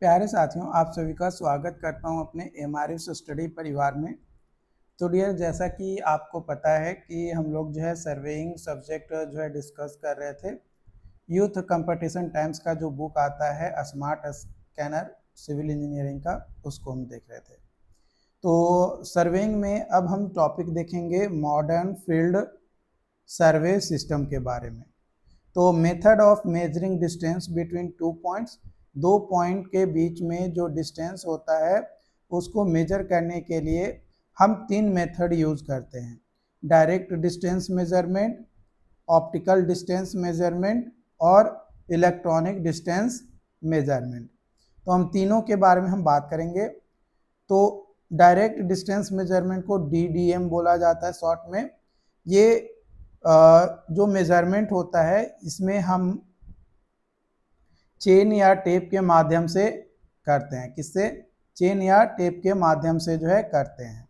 प्यारे साथियों, आप सभी का स्वागत करता हूं अपने एमआरएस स्टडी परिवार में। तो डियर, जैसा कि आपको पता है कि हम लोग जो है सर्वेइंग सब्जेक्ट जो है डिस्कस कर रहे थे। यूथ कंपटीशन टाइम्स का जो बुक आता है स्मार्ट स्कैनर सिविल इंजीनियरिंग का, उसको हम देख रहे थे। तो सर्वेइंग में अब हम टॉपिक देखेंगे मॉडर्न फील्ड सर्वे सिस्टम के बारे में। तो method of measuring distance between 2 points, 2 point के बीच में जो डिस्टेंस होता है उसको मेजर करने के लिए हम 3 मेथड यूज करते हैं: direct distance measurement, optical distance measurement और इलेक्ट्रॉनिक डिस्टेंस मेजरमेंट। तो हम तीनों के बारे में हम बात करेंगे। तो डायरेक्ट डिस्टेंस मेजरमेंट को DDM बोला जाता है शॉर्ट में। ये जो मेजरमेंट होता है इसमें हम चेन या टेप के माध्यम से करते हैं। किससे? चेन या टेप के माध्यम से जो है करते हैं।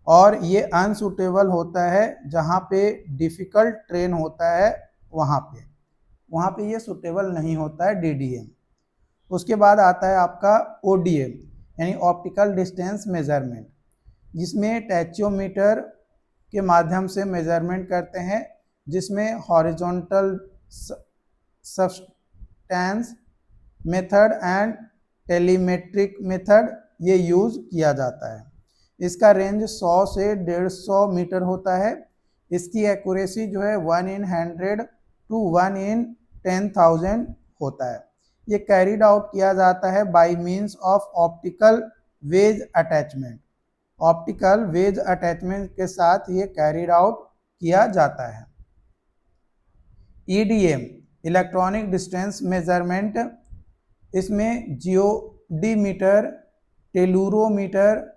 और ये अनसूटेबल होता है जहाँ पे डिफ़िकल्ट ट्रेन होता है, वहाँ पे ये सूटेबल नहीं होता है DDM। उसके बाद आता है आपका ODM यानी ऑप्टिकल डिस्टेंस मेजरमेंट, जिसमें टैचियोमीटर के माध्यम से मेजरमेंट करते हैं, जिसमें horizontal substance method and टेलीमेट्रिक method ये यूज किया जाता है। इसका रेंज 100 से 150 मीटर होता है। इसकी एक्यूरेसी जो है 1 in 100 to 1 in 10,000 होता है। ये कैरीड आउट किया जाता है by means of optical wedge attachment. Optical wedge attachment के साथ ये कैरीड आउट किया जाता है। EDM इलेक्ट्रॉनिक डिस्टेंस मेजरमेंट, इसमें जियोडीमीटर, टेलुरोमीटर,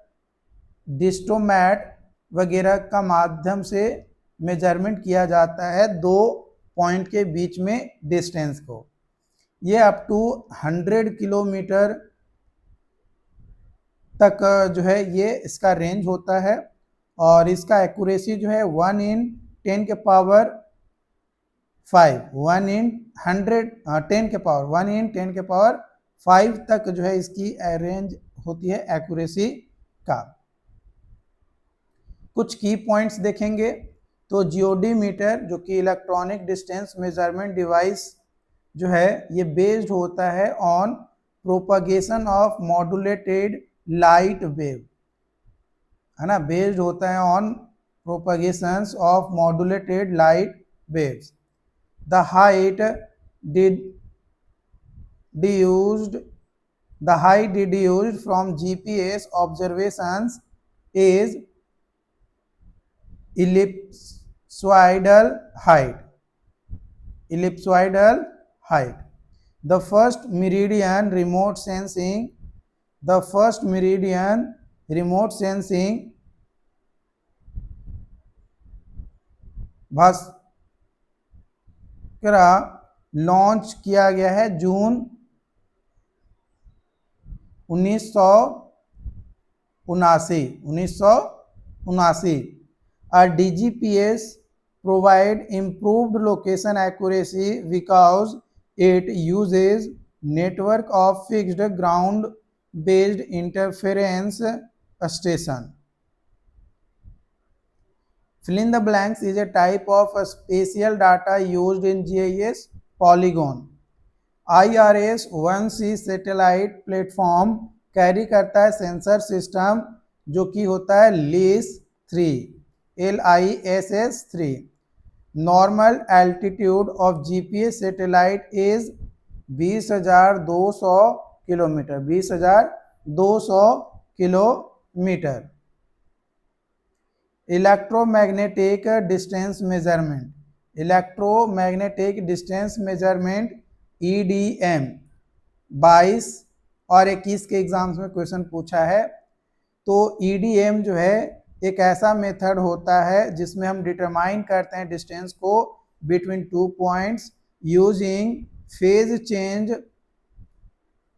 डिस्टोमैट वगैरह का माध्यम से मेजरमेंट किया जाता है 2 पॉइंट के बीच में डिस्टेंस को। ये अप टू 100 किलोमीटर तक जो है ये इसका रेंज होता है। और इसका एक्यूरेसी जो है 1 in 10 के पावर 5, 1 in 100 10 के पावर 1 in 10 के पावर 5 तक जो है इसकी रेंज होती है एक्यूरेसी का। कुछ की पॉइंट्स देखेंगे। तो जियोडीमीटर जो कि इलेक्ट्रॉनिक डिस्टेंस मेजरमेंट डिवाइस जो है ये बेस्ड होता है on propagation of modulated light wave, है ना, बेस्ड होता है on propagations of modulated light waves. The height deduced from GPS observations is ellipsoidal height. The first meridian remote sensing Bhaskara launch किया गया है जून 1979। A DGPS provide improved location accuracy because it uses network of fixed ground based interference station. Fill in the blanks is a type of spatial data used in GIS polygon. IRS-1C satellite platform carry करता है sensor system जो कि होता है LISS 3। Normal altitude of GPS satellite is 20,200 kilometre. 20,200 kilometre. Electromagnetic distance measurement EDM 22 और 21 के exams में question पूछा है। तो EDM जो है एक ऐसा मेथड होता है जिसमें हम डिटरमाइन करते हैं डिस्टेंस को between 2 points using phase change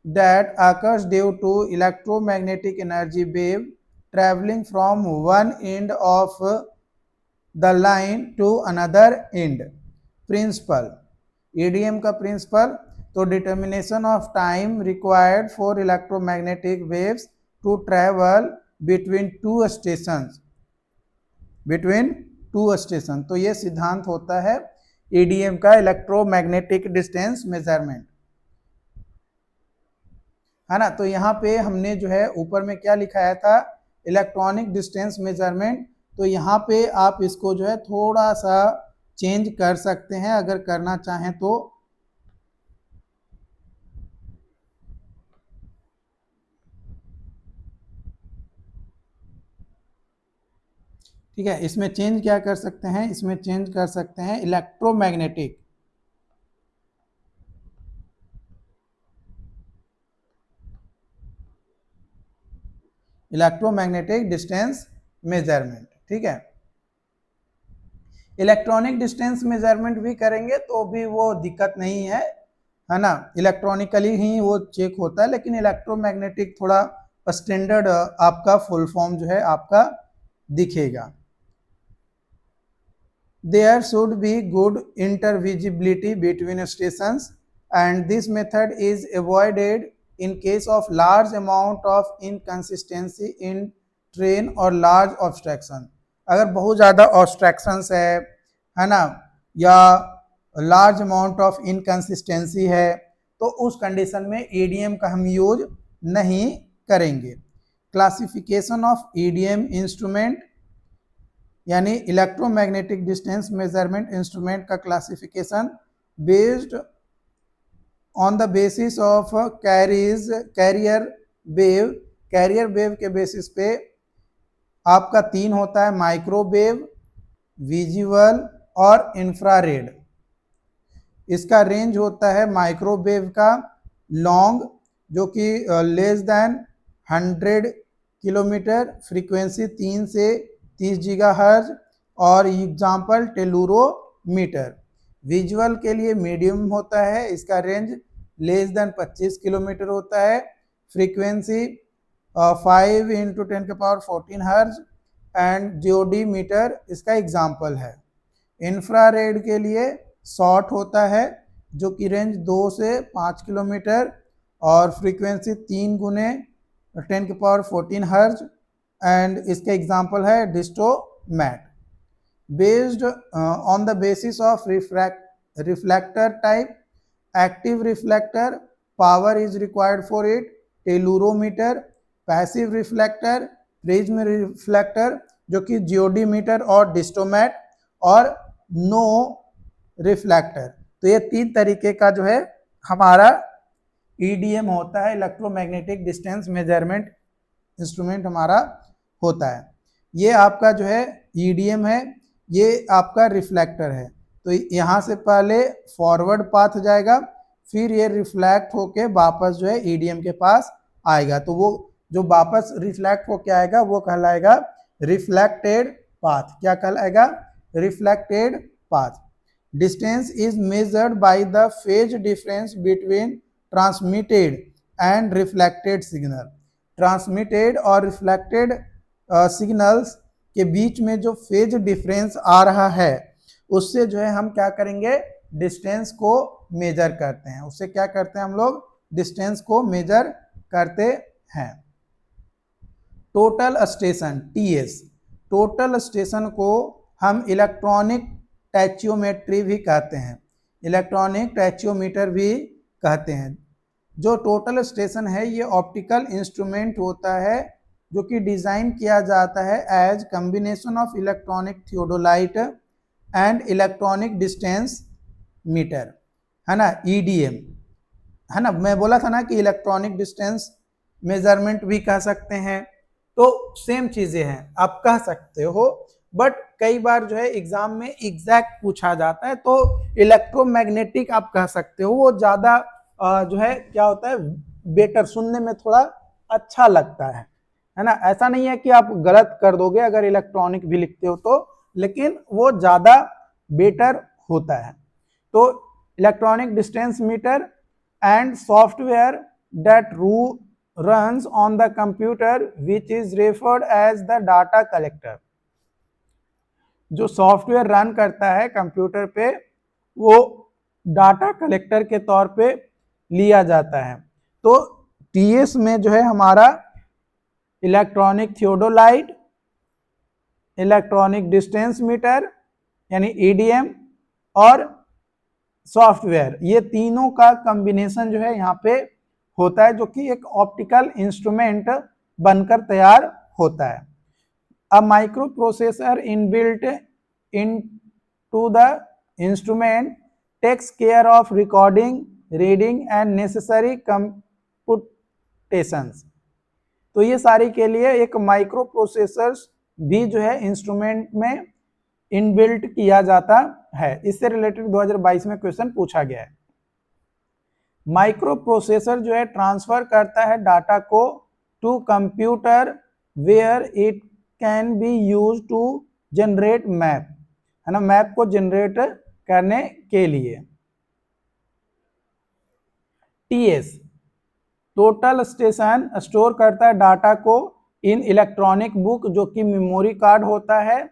that occurs due to electromagnetic energy wave traveling from one end of the line to another end. Principle EDM का प्रिंसिपल तो determination of time required for electromagnetic waves to travel between two station, तो ये सिद्धांत होता है EDM का, electromagnetic distance measurement, है ना। तो यहाँ पे हमने जो है ऊपर में क्या लिखाया था, इलेक्ट्रॉनिक डिस्टेंस मेजरमेंट, तो यहाँ पे आप इसको जो है थोड़ा सा चेंज कर सकते हैं अगर करना चाहें तो। ठीक है, इसमें चेंज क्या कर सकते हैं, इसमें चेंज कर सकते हैं इलेक्ट्रोमैग्नेटिक डिस्टेंस मेजरमेंट। ठीक है, इलेक्ट्रॉनिक डिस्टेंस मेजरमेंट भी करेंगे तो भी वो दिक्कत नहीं है ना, इलेक्ट्रॉनिकली ही वो चेक होता है, लेकिन इलेक्ट्रोमैग्नेटिक थोड़ा स्टैंडर्ड आपका फुल फॉर्म जो है आपका दिखेगा। There should be good intervisibility between stations, and this method is avoided in case of large amount of inconsistency in train or large obstruction। अगर बहुत ज़्यादा obstructions है ना, या लार्ज अमाउंट ऑफ इनकन्सिस्टेंसी है, तो उस कंडीशन में ईडीएम का हम यूज नहीं करेंगे। क्लासिफिकेशन ऑफ ईडीएम इंस्ट्रूमेंट, यानी इलेक्ट्रोमैग्नेटिक डिस्टेंस मेजरमेंट इंस्ट्रूमेंट का classification based on the basis of carrier wave के बेसिस पे आपका 3 होता है, माइक्रोवेव, विजुअल और इंफ्रारेड। इसका रेंज होता है माइक्रोवेव का लॉन्ग, जो कि लेस देन 100 किलोमीटर, फ्रीक्वेंसी 3 से 30 गीगाहर्ट्ज, और एग्जाम्पल टेलुरोमीटर। विजुअल के लिए मीडियम होता है, इसका रेंज लेस देन 25 किलोमीटर होता है, फ्रीक्वेंसी 5 × 10⁻14 हर्ट्ज, एंड जियोडी मीटर इसका एग्जाम्पल है। इंफ्रारेड के लिए शॉर्ट होता है, जो कि रेंज 2 से 5 किलोमीटर और फ्रीक्वेंसी 3 × 10⁻14 हर्ट्ज, एंड इसके एग्जाम्पल है distomat. Based on the basis of reflector type, active reflector, power is required for it, tellurometer, passive reflector, prism reflector जो कि जियोडी मीटर और डिस्टोमैट, और नो रिफ्लेक्टर। तो ये 3 तरीके का जो है हमारा ईडीएम होता है, इलेक्ट्रोमैग्नेटिक डिस्टेंस मेजरमेंट इंस्ट्रूमेंट हमारा होता है। ये आपका जो है ईडीएम है, ये आपका रिफ्लेक्टर है। तो यहाँ से पहले फॉरवर्ड पाथ जाएगा, फिर ये रिफ्लेक्ट होके वापस जो है ईडीएम के पास आएगा, तो वो जो वापस रिफ्लेक्ट होके आएगा वो कहलाएगा रिफ्लेक्टेड पाथ। क्या कहलाएगा? Reflected path. Distance is measured by the phase difference between transmitted and reflected signal. Transmitted और रिफ्लेक्टेड सिग्नल्स के बीच में जो फेज डिफरेंस आ रहा है, उससे जो है हम क्या करेंगे, डिस्टेंस को मेजर करते हैं। उससे क्या करते हैं हम लोग, डिस्टेंस को मेजर करते हैं। Total station, TS, total station को हम इलेक्ट्रॉनिक टैचियोमेट्री भी कहते हैं, इलेक्ट्रॉनिक टैचियोमीटर भी कहते हैं। जो टोटल स्टेशन है ये ऑप्टिकल इंस्ट्रूमेंट होता है, जो कि डिज़ाइन किया जाता है as combination of electronic theodolite and electronic distance meter, है ना, ईडीएम, है ना। मैं बोला था ना कि इलेक्ट्रॉनिक डिस्टेंस मेजरमेंट भी कह सकते हैं, तो सेम चीज़ें हैं, आप कह सकते हो, बट कई बार जो है एग्जाम में एग्जैक्ट पूछा जाता है, तो इलेक्ट्रोमैग्नेटिक आप कह सकते हो, वो ज़्यादा जो है क्या होता है, बेटर, सुनने में थोड़ा अच्छा लगता है ना। ऐसा नहीं है कि आप गलत कर दोगे अगर इलेक्ट्रॉनिक भी लिखते हो तो, लेकिन वो ज़्यादा बेटर होता है। तो electronic distance meter and software that runs on the computer which is referred as the data collector। जो सॉफ्टवेयर रन करता है कंप्यूटर पे, वो डाटा कलेक्टर के तौर पे लिया जाता है। तो टीएस में जो है हमारा electronic theodolite, electronic distance meter यानी ईडीएम और सॉफ्टवेयर, ये तीनों का कॉम्बिनेशन जो है यहाँ पे होता है, जो कि एक ऑप्टिकल इंस्ट्रूमेंट बनकर तैयार होता है। A micro processor inbuilt into the instrument takes care of recording, reading and necessary computations। तो ये सारी के लिए एक माइक्रो प्रोसेसर्स भी जो है इंस्ट्रूमेंट में इनबिल्ट किया जाता है। इससे रिलेटेड 2022 में क्वेश्चन पूछा गया है। माइक्रो प्रोसेसर जो है ट्रांसफर करता है डाटा को to computer where it can be use to generate map, है ना, मैप को जनरेट करने के लिए। टीएस टोटल स्टेशन स्टोर करता है डाटा को इन इलेक्ट्रॉनिक बुक, जो कि मेमोरी कार्ड होता है,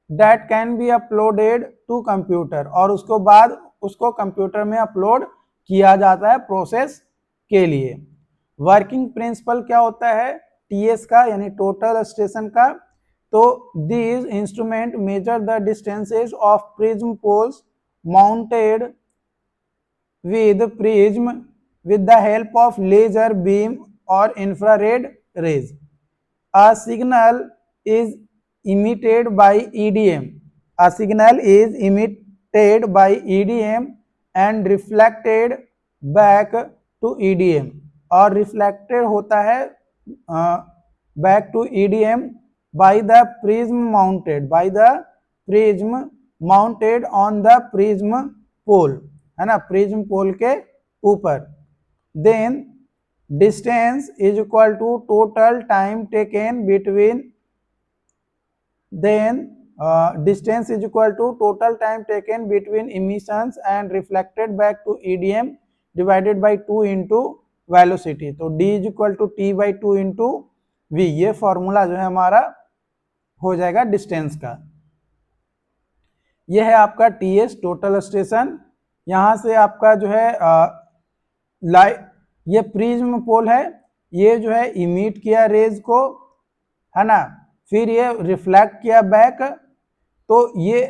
that can be uploaded to computer, और उसको बाद उसको कंप्यूटर में अपलोड किया जाता है प्रोसेस के लिए। वर्किंग प्रिंसिपल क्या होता है टीएस का यानी टोटल स्टेशन का? तो these instrument measure the distances of prism poles mounted with prism with the help of laser beam or infrared rays. A signal is emitted by EDM. A signal is emitted by EDM and reflected back to EDM, और reflected होता है back to EDM by the prism mounted on the prism pole, है ना, prism pole के ऊपर। Then distance is equal to total time taken between, then distance is equal to total time taken between emissions and reflected back to EDM divided by 2 into velocity। तो d is equal to t by 2 into v, ये formula जो है हमारा हो जाएगा distance का। यह है आपका टीएस टोटल स्टेशन। यहाँ से आपका जो है ये प्रिज्म पोल है, ये जो है इमिट किया रेज को, है ना, फिर ये रिफ्लेक्ट किया बैक। तो ये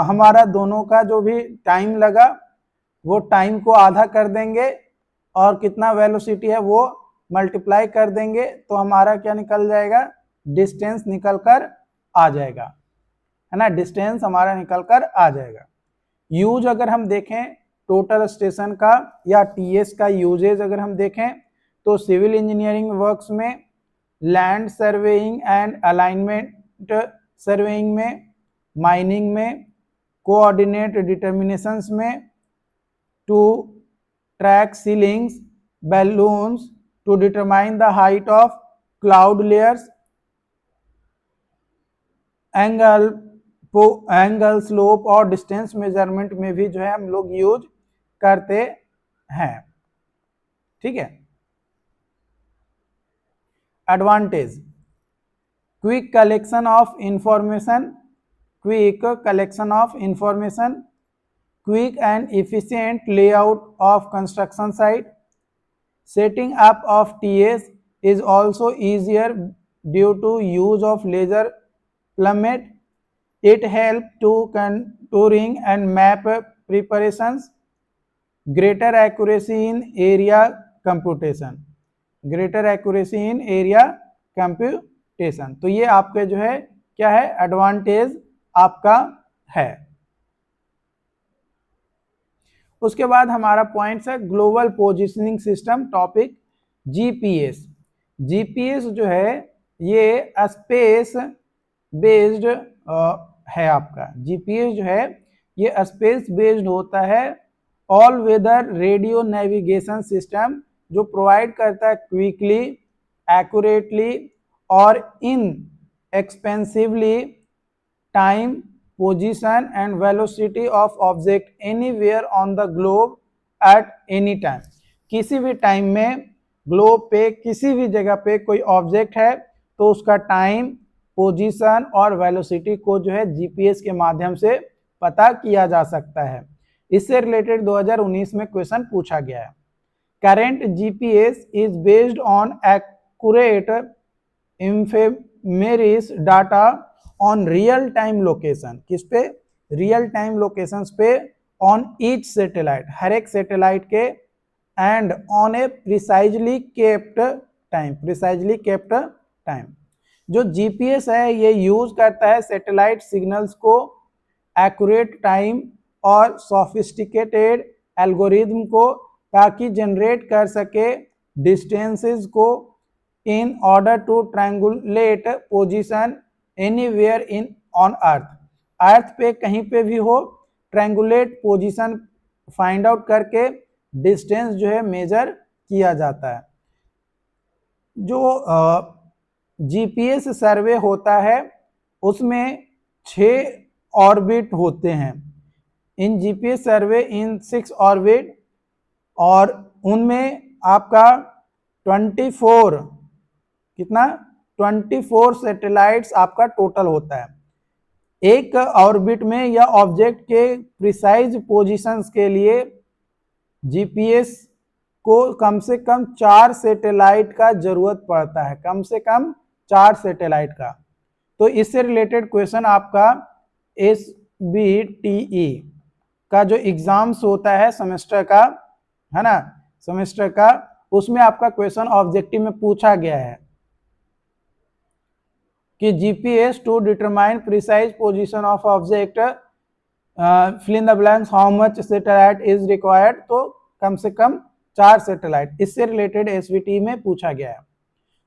हमारा दोनों का जो भी टाइम लगा वो टाइम को आधा कर देंगे और कितना वेलोसिटी है वो मल्टीप्लाई कर देंगे, तो हमारा क्या निकल जाएगा, डिस्टेंस निकल कर आ जाएगा, है ना, डिस्टेंस हमारा निकल कर आ जाएगा। यूज अगर हम देखें टोटल स्टेशन का या टीएस का यूजेज अगर हम देखें तो सिविल इंजीनियरिंग वर्क्स में, land surveying and alignment surveying में, माइनिंग में, कोऑर्डिनेट डिटर्मिनेशंस में, to track ceilings, balloons to determine the height of cloud layers, angle slope और डिस्टेंस मेजरमेंट में भी जो है हम लोग यूज करते हैं। ठीक है। Advantage, quick collection of information, quick and efficient layout of construction site. Setting up of TS is also easier due to use of laser plummet. It helps to contouring and map preparations. Greater accuracy in area computation. तो ये आपके जो है क्या है, advantage आपका है। उसके बाद हमारा पॉइंट्स है global positioning system topic, GPS. GPS जो है ये स्पेस बेस्ड है आपका। जीपीएस जो है ये स्पेस बेस्ड होता है, all weather radio navigation system, जो प्रोवाइड करता है क्विकली, एक्यूरेटली और inexpensively time, position and velocity of object anywhere on the globe at any time. किसी भी टाइम में ग्लोब पे किसी भी जगह पे कोई ऑब्जेक्ट है तो उसका टाइम, पोजीशन और वेलोसिटी को जो है जीपीएस के माध्यम से पता किया जा सकता है। इससे रिलेटेड 2019 में क्वेश्चन पूछा गया है। current GPS is based on accurate ephemeris data on real time location. किस पे? रियल टाइम लोकेशंस पे, ऑन ईच सैटेलाइट, हर एक सैटेलाइट के, and on a precisely kept time, precisely kept time. जो जीपीएस है ये यूज करता है सैटेलाइट सिग्नल्स को एक्यूरेट टाइम और सोफिस्टिकेटेड एल्गोरिथम को, ताकि जनरेट कर सके डिस्टेंसेस को in order to triangulate position anywhere in on earth. Earth पे कहीं पे भी हो, ट्रायंगुलेट पोजीशन फाइंड आउट करके डिस्टेंस जो है मेजर किया जाता है। जो जीपीएस सर्वे होता है उसमें 6 ऑर्बिट होते हैं। इन जीपीएस सर्वे इन 6 ऑर्बिट, और उनमें आपका 24 कितना 24 सैटेलाइट्स आपका टोटल होता है। एक ऑर्बिट में या ऑब्जेक्ट के प्रिसाइज पोजीशंस के लिए जीपीएस को कम से कम 4 सैटेलाइट का जरूरत पड़ता है, कम से कम 4 सैटेलाइट का। तो इससे रिलेटेड क्वेश्चन आपका SBTE का जो एग्जाम्स होता है सेमेस्टर का, है ना, सेमेस्टर का, उसमें आपका क्वेश्चन ऑब्जेक्टिव में पूछा गया है कि GPS to determine precise position of object, fill in the blanks, how much satellite is required. तो कम से कम 4 सैटेलाइट, इससे रिलेटेड एसवीटी में पूछा गया है।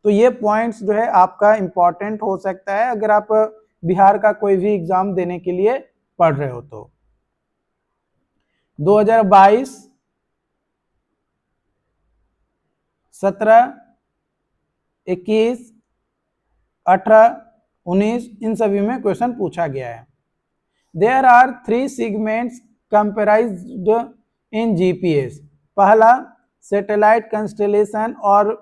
तो ये पॉइंट्स जो है आपका इंपॉर्टेंट हो सकता है अगर आप बिहार का कोई भी एग्जाम देने के लिए पढ़ रहे हो तो। 2022, 17, 21, 18, 19 इन सभी में क्वेश्चन पूछा गया है। There are 3 segments comprised in GPS. पहला सैटेलाइट कंस्टेलेशन और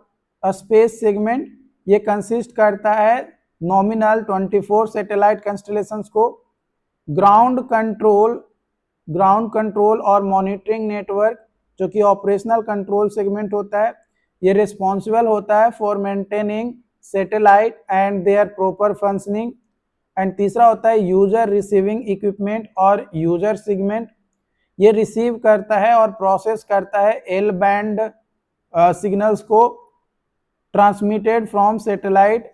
स्पेस सेगमेंट, ये कंसिस्ट करता है नॉमिनल 24 सैटेलाइट कंस्टेलेशंस को। ग्राउंड कंट्रोल और मॉनिटरिंग नेटवर्क, जो कि ऑपरेशनल कंट्रोल सेगमेंट होता है, ये रिस्पॉन्सिबल होता है for maintaining satellite and there proper functioning. And तीसरा होता है यूजर रिसीविंग इक्विपमेंट और यूजर सेगमेंट, ये रिसीव करता है और प्रोसेस करता है एल बैंड सिग्नल्स को ट्रांसमिटेड फ्रॉम सैटेलाइट,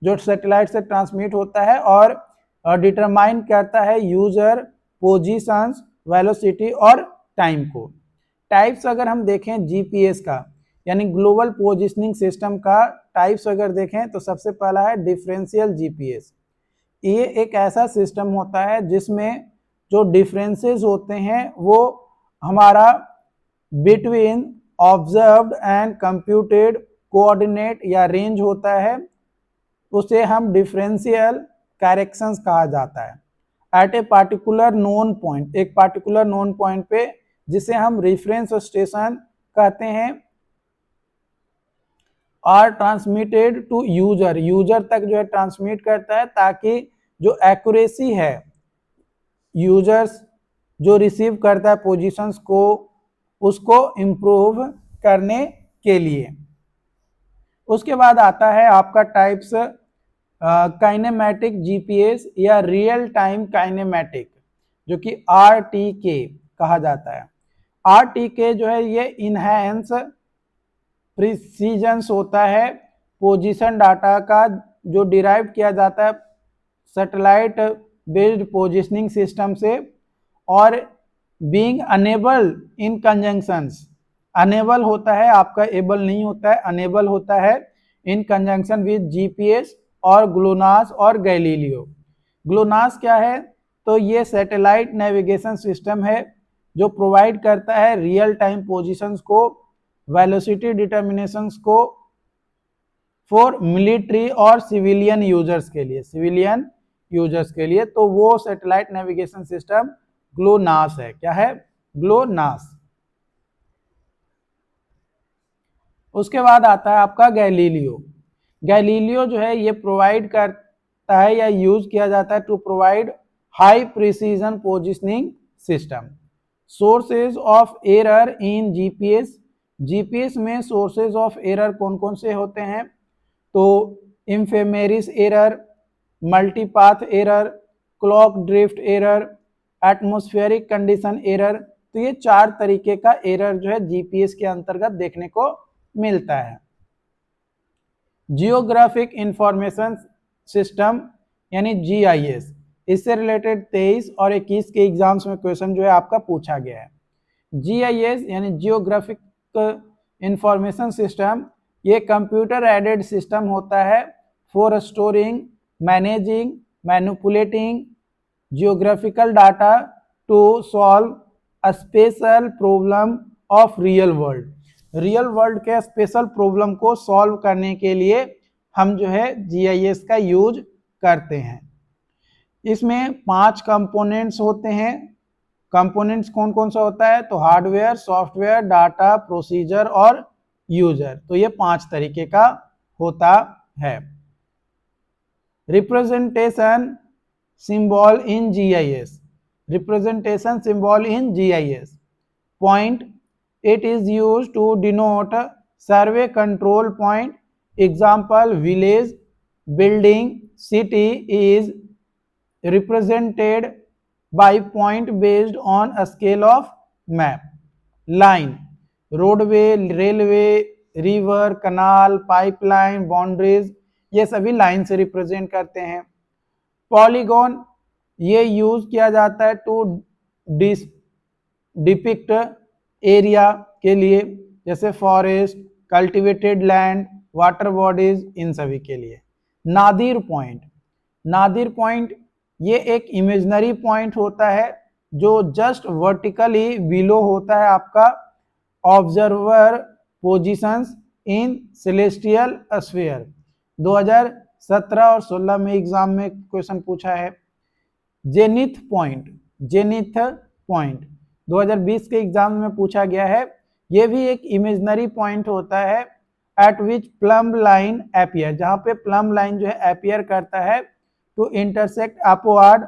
जो सैटेलाइट से ट्रांसमिट होता है, और डिटरमाइन करता है यूजर पोजीशंस, वेलोसिटी और टाइम को। टाइप्स अगर हम देखें जीपीएस का, यानी ग्लोबल पोजिशनिंग सिस्टम का टाइप्स अगर देखें तो सबसे पहला है डिफरेंशियल जीपीएस। ये एक ऐसा सिस्टम होता है जिसमें जो डिफरेंसेस होते हैं वो हमारा between observed and computed coordinate या रेंज होता है, उसे हम डिफरेंशियल करेक्शंस कहा जाता है। At a particular known point, एक पार्टिकुलर नोन पॉइंट पे, जिसे हम रेफरेंस स्टेशन कहते हैं, are transmitted to user, user तक जो है ट्रांसमिट करता है, ताकि जो एक्यूरेसी है यूजर्स जो रिसीव करता है पोजीशंस को, उसको इम्प्रूव करने के लिए। उसके बाद आता है आपका टाइप्स काइनेमैटिक जीपीएस या रियल टाइम काइनेमैटिक, जो कि RTK कहा जाता है। RTK जो है ये इनहैंस प्रिसीजंस होता है पोजीशन डाटा का, जो डिराइव किया जाता है सैटेलाइट बेस्ड पोजिशनिंग सिस्टम से, और बीइंग अनेबल इन कंजंक्शंस, अनेबल होता है आपका, एबल नहीं होता है, अनेबल होता है इन कंजंक्शन विद जीपीएस और ग्लोनास और गैलीलियो। ग्लोनास क्या है? तो ये सैटेलाइट नेविगेशन सिस्टम है जो प्रोवाइड करता है रियल टाइम पोजीशंस को, वेलोसिटी डिटर्मिनेशंस को फॉर मिलिट्री और सिविलियन यूजर्स के लिए, सिविलियन यूजर्स के लिए। तो वो सैटेलाइट नेविगेशन सिस्टम ग्लोनास है। क्या है? ग्लोनास। उसके बाद आता है आपका गैलीलियो। गैलीलियो जो है ये प्रोवाइड करता है या यूज किया जाता है to provide high precision positioning system. Sources of error in GPS, GPS में सोर्सेज ऑफ एरर कौन कौन से होते हैं? तो ephemeris error, multipath error, clock drift error, atmospheric condition error. तो ये 4 तरीके का एरर जो है जीपीएस के अंतर्गत देखने को मिलता है। जियोग्राफिक इंफॉर्मेशन सिस्टम यानी जीआईएस, इससे रिलेटेड 23 और 21 के एग्जाम्स में क्वेश्चन जो है आपका पूछा गया है। जीआईएस यानी जियोग्राफिक इंफॉर्मेशन सिस्टम, ये कंप्यूटर एडेड सिस्टम होता है for storing, managing, manipulating geographical data to solve a spatial problem of real world. Real world के स्पेशल प्रॉब्लम को सॉल्व करने के लिए हम जो है जीआईएस का यूज करते हैं। इसमें 5 कंपोनेंट्स होते हैं। कंपोनेंट्स कौन कौन सा होता है? तो हार्डवेयर, सॉफ्टवेयर, डाटा, प्रोसीजर और यूजर। तो ये 5 तरीके का होता है। Representation symbol in GIS, representation symbol in GIS. Point, it is used to denote survey control point. Example, village, building, city is represented by point based on a scale of map. Line, roadway, railway, river, canal, pipeline, boundaries, ये सभी line से represent करते हैं। Polygon, ये use किया जाता है to depict area के लिए, जैसे forest, cultivated land, water bodies, इन सभी के लिए। नादिर पॉइंट, नादिर पॉइंट ये एक इमेजिनरी पॉइंट होता है जो जस्ट वर्टिकली बिलो होता है आपका ऑब्जर्वर पोजीशंस इन सेलेस्टियल स्फीयर। 2017 और 16 में एग्जाम में क्वेश्चन पूछा है। जेनिथ पॉइंट, जेनिथ पॉइंट 2020 के एग्जाम में पूछा गया है। ये भी एक इमेजिनरी पॉइंट होता है at which plumb line appear, जहां पे प्लम लाइन जो है अपीयर करता है to intersect upward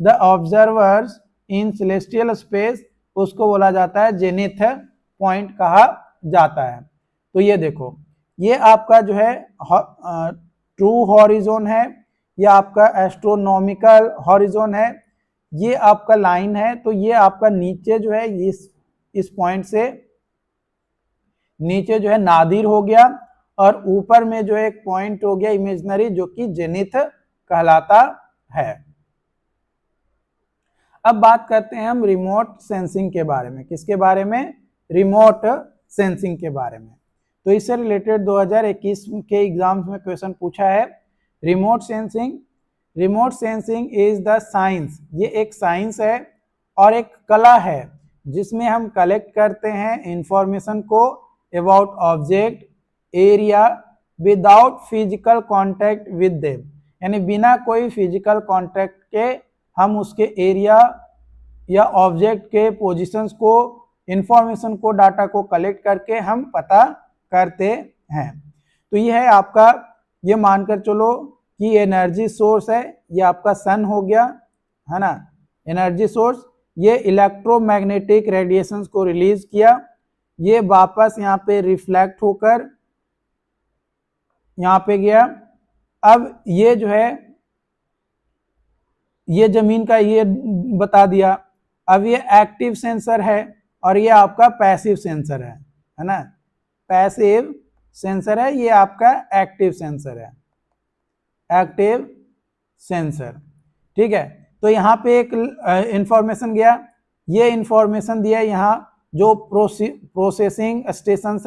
the observers in celestial space, उसको बोला जाता है जेनिथ पॉइंट कहा जाता है। तो ये देखो, ये आपका जो है ट्रू हॉरिजोन है, ये आपका एस्ट्रोनॉमिकल हॉरिजोन है, ये आपका लाइन है। तो ये आपका नीचे जो है इस पॉइंट से नीचे जो है नादिर हो गया, और ऊपर में जो है एक पॉइंट हो गया इमेजिनरी जो कि जेनिथ कहलाता है। अब बात करते हैं हम रिमोट सेंसिंग के बारे में। किसके बारे में? रिमोट सेंसिंग के बारे में। तो इससे रिलेटेड 2021 के एग्जाम्स में क्वेश्चन पूछा है। Remote sensing, remote sensing is the science, ये एक साइंस है और एक कला है जिसमें हम कलेक्ट करते हैं इंफॉर्मेशन को about object, area without physical contact with them, यानी बिना कोई फिजिकल कांटेक्ट के हम उसके एरिया या ऑब्जेक्ट के पोजीशंस को, इंफॉर्मेशन को, डाटा को कलेक्ट करके हम पता करते हैं। तो ये है आपका, ये मानकर चलो कि एनर्जी सोर्स है, ये आपका सन हो गया है ना, एनर्जी सोर्स। ये इलेक्ट्रोमैग्नेटिक रेडिएशंस को रिलीज किया, ये वापस यहाँ पे रिफ्लेक्ट होकर यहाँ पे गया। अब ये जो है ये जमीन का ये बता दिया। अब ये एक्टिव सेंसर है और ये आपका पैसिव सेंसर है ना। पैसिव सेंसर है, ये आपका एक्टिव सेंसर है, एक्टिव सेंसर। ठीक है, तो यहाँ पे एक इंफॉर्मेशन गया, ये इंफॉर्मेशन दिया यहाँ जो प्रोसेसिंग स्टेशन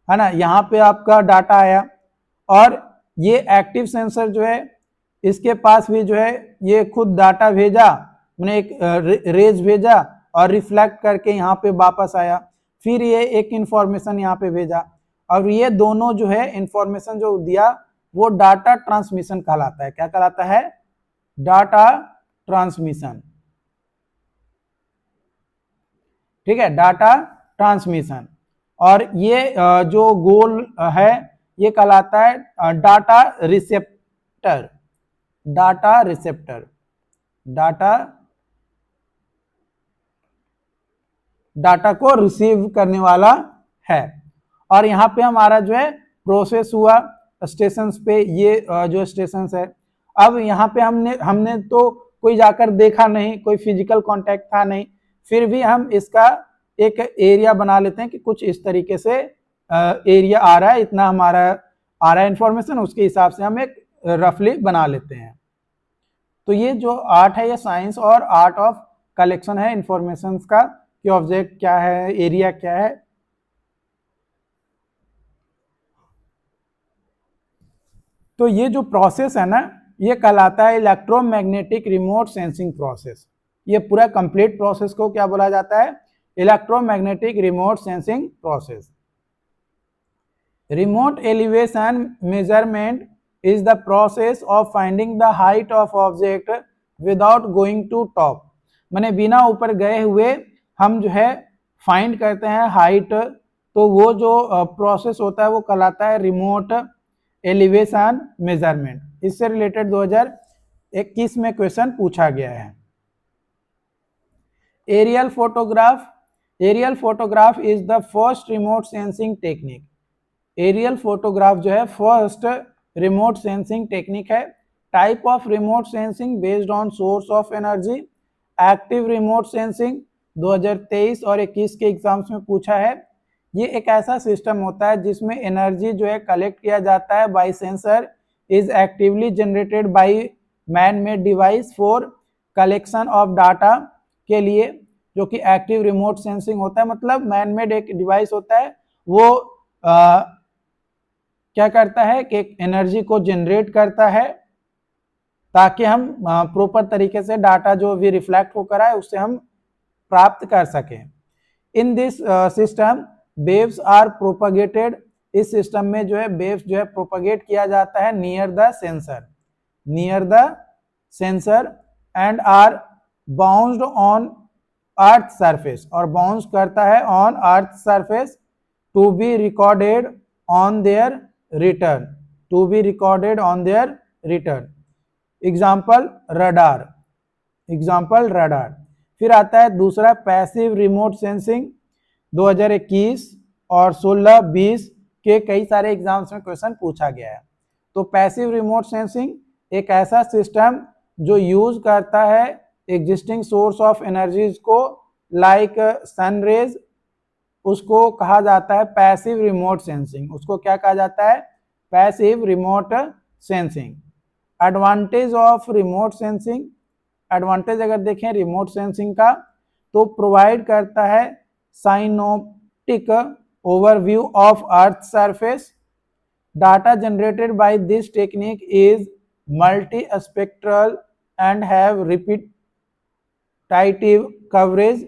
है ना, यहाँ पे आपका डाटा आया, और ये एक्टिव सेंसर जो है इसके पास भी जो है ये खुद डाटा भेजा, मैंने एक रेज भेजा और रिफ्लेक्ट करके यहाँ पे वापस आया, फिर ये एक इंफॉर्मेशन यहाँ पे भेजा, और ये दोनों जो है इंफॉर्मेशन जो दिया वो डाटा ट्रांसमिशन कहलाता है। क्या कहलाता है? Data transmission. ठीक है, डाटा ट्रांसमिशन। और ये जो गोल है ये कहलाता है data receptor, data receptor, data data को रिसीव करने वाला है। और यहाँ पे हमारा जो है प्रोसेस हुआ स्टेशन पे, ये जो स्टेशन है। अब यहाँ पे हमने तो कोई जाकर देखा नहीं, कोई फिजिकल कांटेक्ट था नहीं, फिर भी हम इसका एक एरिया बना लेते हैं कि कुछ इस तरीके से एरिया आ रहा है, इतना हमारा आ रहा है इंफॉर्मेशन, उसके हिसाब से हम एक रफली बना लेते हैं। तो ये जो आर्ट है ये साइंस और आर्ट ऑफ कलेक्शन है इंफॉर्मेशन का, कि ऑब्जेक्ट क्या है, एरिया क्या है। तो ये जो प्रोसेस है ना, ये कहलाता है इलेक्ट्रोमैग्नेटिक रिमोट सेंसिंग प्रोसेस। ये पूरा कंप्लीट प्रोसेस को क्या बोला जाता है? Electromagnetic remote sensing process. Remote elevation measurement is the process of finding the height of object without going to top। माने बिना ऊपर गए हुए हम जो है फाइंड करते हैं हाइट। तो वो जो प्रोसेस होता है वो कहलाता है रिमोट एलिवेशन मेजरमेंट। इससे रिलेटेड 2021 में क्वेश्चन पूछा गया है। Aerial photograph. Aerial photograph is the first remote sensing technique. Aerial photograph जो है फर्स्ट रिमोट सेंसिंग टेक्निक है। Type of remote sensing based on source of energy. Active remote sensing 2023 और 21 के एग्जाम्स में पूछा है। ये एक ऐसा सिस्टम होता है जिसमें एनर्जी जो है कलेक्ट किया जाता है by sensor, is actively generated by man made device for collection of data के लिए, जो कि एक्टिव रिमोट सेंसिंग होता है। मतलब मैन मेड एक डिवाइस होता है, वो क्या करता है कि एनर्जी को जनरेट करता है ताकि हम प्रॉपर तरीके से डाटा जो भी रिफ्लेक्ट होकर आए उससे हम प्राप्त कर सकें। In this system waves are propagated. इस सिस्टम में जो है वेव्स जो है प्रोपगेट किया जाता है near the sensor, near the sensor and are bounced on earth surface, और बाउंस करता है on earth surface to be recorded on their return, to be recorded on their return. Example radar, example radar. फिर आता है दूसरा passive remote sensing. 2021 और 16-20 के कई सारे एग्जाम्स में क्वेश्चन पूछा गया है। तो पैसिव रिमोट सेंसिंग एक ऐसा सिस्टम जो यूज करता है एग्जिस्टिंग सोर्स ऑफ एनर्जीज को, लाइक सन रेज, उसको कहा जाता है पैसिव रिमोट सेंसिंग। उसको क्या कहा जाता है? Passive remote sensing. Advantage of remote sensing. Advantage अगर देखें रिमोट सेंसिंग का, तो प्रोवाइड करता है synoptic overview of earth surface. Data generated by this technique is multi spectral and have repetitive coverage.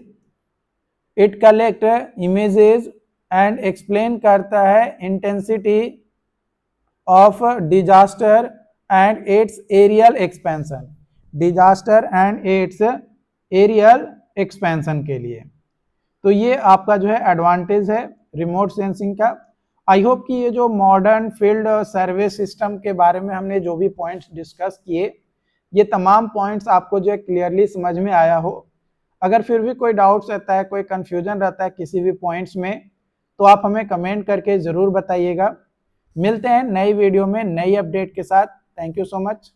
It collect images and explain करता है intensity of disaster and its aerial expansion, disaster and its aerial expansion के लिए। तो ये आपका जो है advantage है रिमोट सेंसिंग का। आई होप कि ये जो मॉडर्न फील्ड सर्वे सिस्टम के बारे में हमने जो भी पॉइंट्स डिस्कस किए, ये तमाम पॉइंट्स आपको जो है क्लियरली समझ में आया हो। अगर फिर भी कोई डाउट्स रहता है, कोई कंफ्यूजन रहता है किसी भी पॉइंट्स में, तो आप हमें कमेंट करके ज़रूर बताइएगा। मिलते हैं नई वीडियो में नई अपडेट के साथ। Thank you so much.